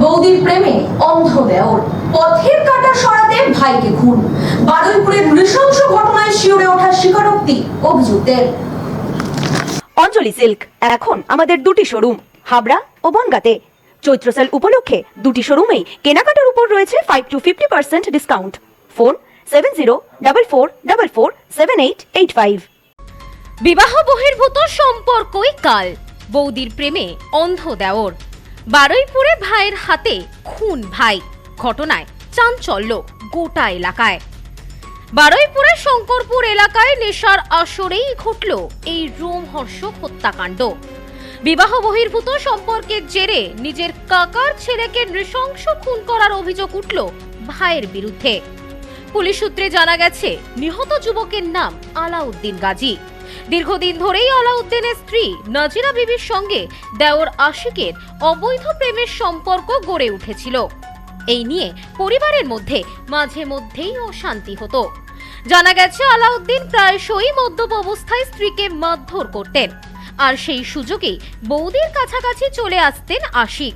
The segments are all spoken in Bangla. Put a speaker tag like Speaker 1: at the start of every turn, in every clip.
Speaker 1: বৌদির প্রেমে অন্ধ দেওর, পথের কাঁটা সরাতে ভাইকে খুন। বারুইপুরের নৃশংস ঘটনায় শিউরে ওঠা স্বীকারোক্তি অভিযুক্তের।
Speaker 2: অঞ্জলি সিল্ক এখন আমাদের দুটি শোরুম, হাবড়া ও বনগাঁতে। চৈত্র সেল উপলক্ষে দুটি শোরুমেই কেনাকাটার উপর রয়েছে 5 to 50% ডিসকাউন্ট। ফোন 7044447885।
Speaker 3: বিবাহ বহির্ভূত সম্পর্কই কাল, বৌদির প্রেমে অন্ধ দেওর। বারুইপুরে ভাইয়ের হাতে খুন ভাই, ঘটনায় চাঞ্চল্য গোটা এলাকায়। বারুইপুরের শঙ্করপুর এলাকায় নেশার আসরেই ঘটল এই রোমহর্ষক হত্যাকাণ্ড। বিবাহ বহির্ভূত সম্পর্কের জেরে নিজের কাকার ছেলেকে নৃশংস খুন করার অভিযোগ উঠল ভাইয়ের বিরুদ্ধে। পুলিশ সূত্রে জানা গেছে, নিহত যুবকের নাম আলাউদ্দিন গাজী। দীর্ঘদিন ধরেই আলাউদ্দিনের স্ত্রী নাজিরা বিবির সঙ্গে দেওর আশিকের অবৈধ প্রেমের সম্পর্ক গড়ে উঠেছিল। এই নিয়ে পরিবারের মধ্যে মাঝে মধ্যেই অশান্তি হতো। জানা গেছে, আলাউদ্দিন প্রায়শই মদ্যপ অবস্থায় স্ত্রীকে মারধর করতেন, আর সেই সুযোগেই বৌদির কাছাকাছি চলে আসতেন আশিক।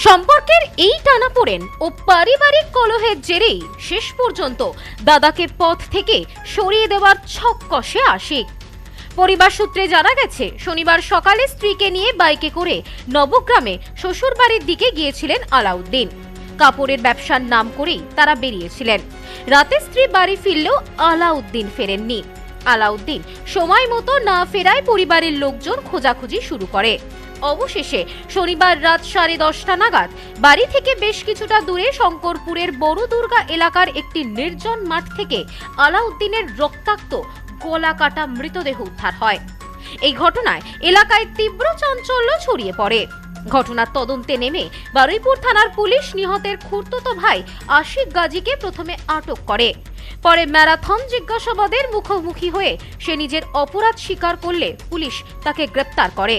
Speaker 3: সম্পর্কের এই টানাপোড়েন ও পারিবারিক কলহের জেরেই শেষ পর্যন্ত দাদাকে পথ থেকে সরিয়ে দেওয়ার ছক কষে আশিক। পরিবার সূত্রে জানা গেছে, শনিবার সকালে স্ত্রীকে নিয়ে বাইকে করে নবগ্রামে শ্বশুরবাড়ির দিকে গিয়েছিলেন আলাউদ্দিন। কাপড়ের ব্যবসার নাম করেই তারা বেরিয়েছিলেন। রাতে স্ত্রী বাড়ি ফিরলেও আলাউদ্দিন ফেরেননি। আলাউদ্দিন সময় মতো না ফেরায় পরিবারের লোকজন খোঁজাখুঁজি শুরু করে। অবশেষে শনিবার রাত 10:30 নাগাদ বাড়ি থেকে বেশ কিছুটা দূরে শঙ্করপুরের বড় দুর্গা এলাকার একটি নির্জন মাঠ থেকে আলাউদ্দিনের রক্তাক্ত গলা কাটা মৃতদেহ উদ্ধার হয়। এই ঘটনায় এলাকায় তীব্র চাঞ্চল্য ছড়িয়ে পড়ে। ঘটনার তদন্তে নেমে বারুইপুর থানার পুলিশ নিহতের খুড়তুতো ভাই আশিক গাজীকে প্রথমে আটক করে। পরে ম্যারাথন জিজ্ঞাসাবাদের মুখোমুখি হয়ে সে নিজের অপরাধ স্বীকার করলে পুলিশ তাকে গ্রেপ্তার করে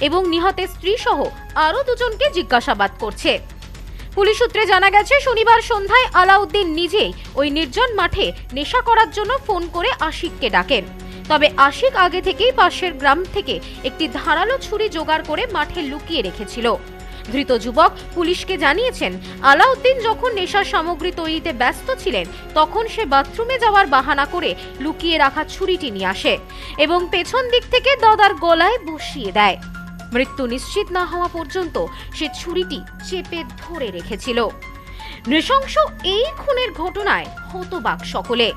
Speaker 3: এবং নিহতের স্ত্রী সহ আরো দুজনকে জিজ্ঞাসাবাদ করছে। পুলিশ সূত্রে জানা গেছে, শনিবার সন্ধ্যায় আলাউদ্দিন নিজেই ওই নির্জন মাঠে নেশা করার জন্য ফোন করে আশিককে ডাকেন। তবে আশিক আগে থেকেই পাশের গ্রাম থেকে একটি ধারালো ছুরি জোগাড় করে মাঠে লুকিয়ে রেখেছিল। ধৃত যুবক পুলিশকে জানিয়েছেন, আলাউদ্দিন যখন নেশার সামগ্রী তৈরিতে ব্যস্ত ছিলেন তখন সে বাথরুমে যাওয়ার বাহানা করে লুকিয়ে রাখা ছুরিটি নিয়ে আসে এবং পেছন দিক থেকে দাদার গলায় বসিয়ে দেয়। মৃত্যু নিশ্চিত না হওয়া পর্যন্ত সে ছুরিটি চেপে ধরে রেখেছিল। নৃশংস এই খুনের ঘটনায় হতবাক সকলে।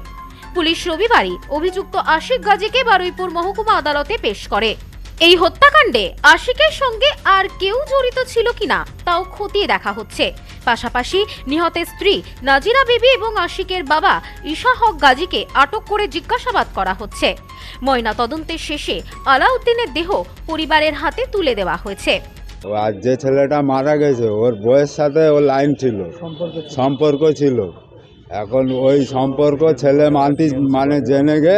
Speaker 3: পুলিশ রবিবারই অভিযুক্ত আশিক গাজীকে বারুইপুর মহকুমা আদালতে পেশ করে। এই হত্যাকাণ্ডে আশিকের সঙ্গে আর কেউ জড়িত ছিল কিনা তাও খতিয়ে দেখা হচ্ছে। পাশাপাশি নিহতের স্ত্রী নাজিরা বিবি এবং আশিকের বাবা ঈশা হক গাজীকে আটক করে জিজ্ঞাসাবাদ করা হচ্ছে। ময়না তদন্তের শেষে আলাউদ্দিনের দেহ পরিবারের হাতে তুলে দেওয়া হয়েছে।
Speaker 4: আর যে ছেলেটা মারা গেছে ওর বউয়ের সাথে ও লাইন ছিল, সম্পর্ক ছিল। এখন ওই সম্পর্ক ছেলে মানে জেনে গে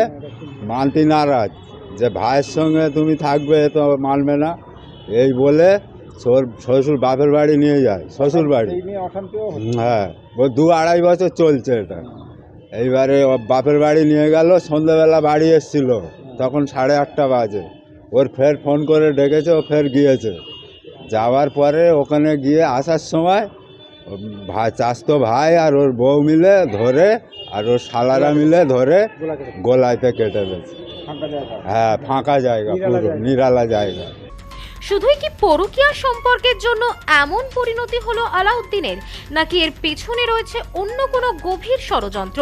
Speaker 4: মানতি নারাজ যে ভাইয়ের সঙ্গে তুমি থাকবে, তো মানবে না এই বলে শ্বশুর বাপের বাড়ি নিয়ে যায়। শ্বশুর বাড়ি, হ্যাঁ, ও 2-2.5 বছর চলছে এটা। এইবারে বাপের বাড়ি নিয়ে গেল, সন্ধ্যাবেলা বাড়ি এসেছিল, তখন 8:30 বাজে। ওর ফের ফোন করে ডেকেছে, ও ফের গিয়েছে। যাওয়ার পরে ওখানে গিয়ে আসার সময় ভাই, চাচতো ভাই আর ওর বউ মিলে ধরে, আর ওর শালারা মিলে ধরে গলাইতে কেটে দিয়েছে। হ্যাঁ, ফাঁকা জায়গা, পুরো নিরালা জায়গা।
Speaker 3: শুধুই কি পরকীয়া সম্পর্কের জন্য এমন পরিণতি হলো আলাউদ্দিনের, নাকি এর পেছনে রয়েছে অন্য কোনো গভীর ষড়যন্ত্র?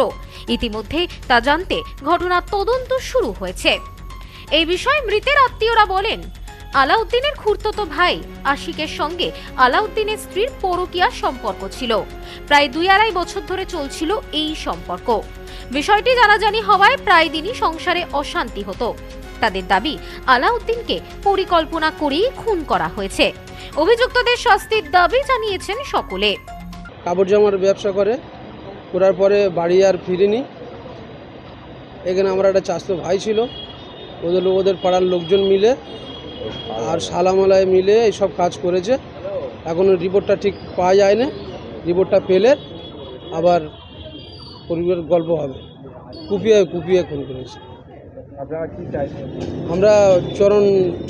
Speaker 3: ইতিমধ্যে তা জানতে ঘটনার তদন্ত শুরু হয়েছে। এই বিষয়ে মৃতের আত্মীয়রা বলেন, আলাউদ্দিনের খুড়তুতো ভাই আশিকের সঙ্গে আলাউদ্দিনের স্ত্রীর পরকীয়া সম্পর্ক ছিল। প্রায় 2-2.5 বছর ধরে চলছিল এই সম্পর্ক। বিষয়টি জানাজানি হওয়ায় প্রায় দিনই সংসারে অশান্তি হতো। তাদের দাবি, আলাউদ্দিনকে পরিকল্পনা করেই খুন করা হয়েছে। অভিযুক্তদের শাস্তির দাবি জানিয়েছেন সকলে।
Speaker 5: কাপড় জামার ব্যবসা করার পরে বাড়ি আর ফিরিনি। এখানে আমার একটা চাচতো ভাই ছিল, ওদের পাড়ার লোকজন মিলে আর সালামালায় মিলে এইসব কাজ করেছে। এখনও রিপোর্টটা ঠিক পাওয়া যায় না। রিপোর্টটা পেলে আবার পরিবারের গল্প হবে। কুপিয়ে খুন করেছে।
Speaker 6: আপনারা কি চাইছেন?
Speaker 5: আমরা চরম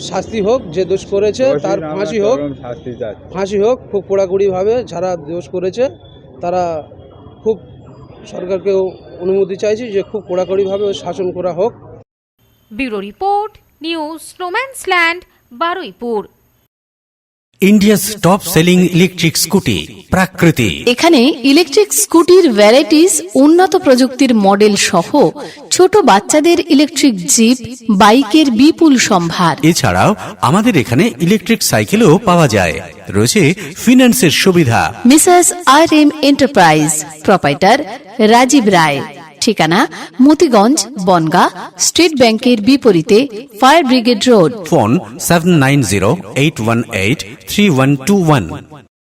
Speaker 5: শাস্তি হোক, যে দোষ করেছে তার
Speaker 4: দোষী
Speaker 5: ফাঁসি
Speaker 4: আমরা
Speaker 5: হোক,
Speaker 4: চরম শাস্তি চাচ্ছি।
Speaker 5: ফাঁসি হোক খুব কড়াকড়িভাবে। যারা দোষ করেছে তারা খুব সরকারকেও অনুমতি চাইছি যে খুব কড়াকড়িভাবে শাসন করা হোক।
Speaker 3: ব্যুরো রিপোর্ট, নিউজ স্নোম্যান্সল্যান্ড, Baruipur.
Speaker 7: India's top selling electric scooty, Prakriti.
Speaker 8: এখানে ইলেকট্রিক স্কুটির ভ্যারাইটিস, উন্নত প্রযুক্তির মডেল সহ ছোট বাচ্চাদের ইলেকট্রিক জিপ, বাইকের বিপুল সম্ভার।
Speaker 7: এছাড়াও আমাদের এখানে ইলেকট্রিক সাইকেলও পাওয়া যায়। রয়েছে ফিন্যান্সের সুবিধা।
Speaker 8: Mrs R M enterprise, proprietor Rajib Roy. ঠিকানা মতিগঞ্জ, বনগাঁ, স্টেট ব্যাংকের বিপরীতে, ফায়ার ব্রিগেড রোড।
Speaker 7: ফোন 7908183121।